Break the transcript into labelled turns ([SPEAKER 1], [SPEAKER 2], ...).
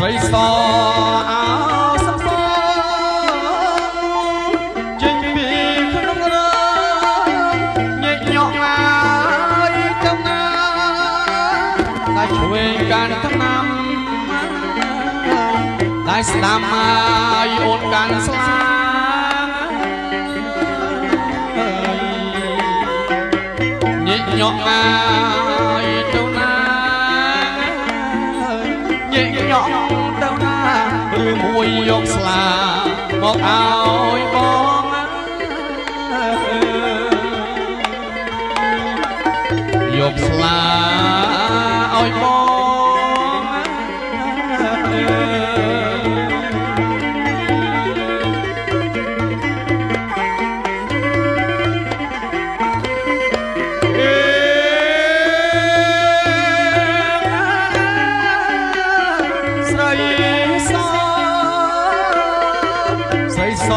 [SPEAKER 1] ស្រីសអោសំសចេញពីក្នុងរញែកញក់ហើយទៅណាតែឆ្វេងកាន់ថ្នាំតែស្ដាំហើយអូនកាន់ស្លាញែកញក់ហើយទៅណាញែកញក់ទៅណាឬមួយយកស្លាមកឲ្យបងយកស្លាឲ្យបងស្រីស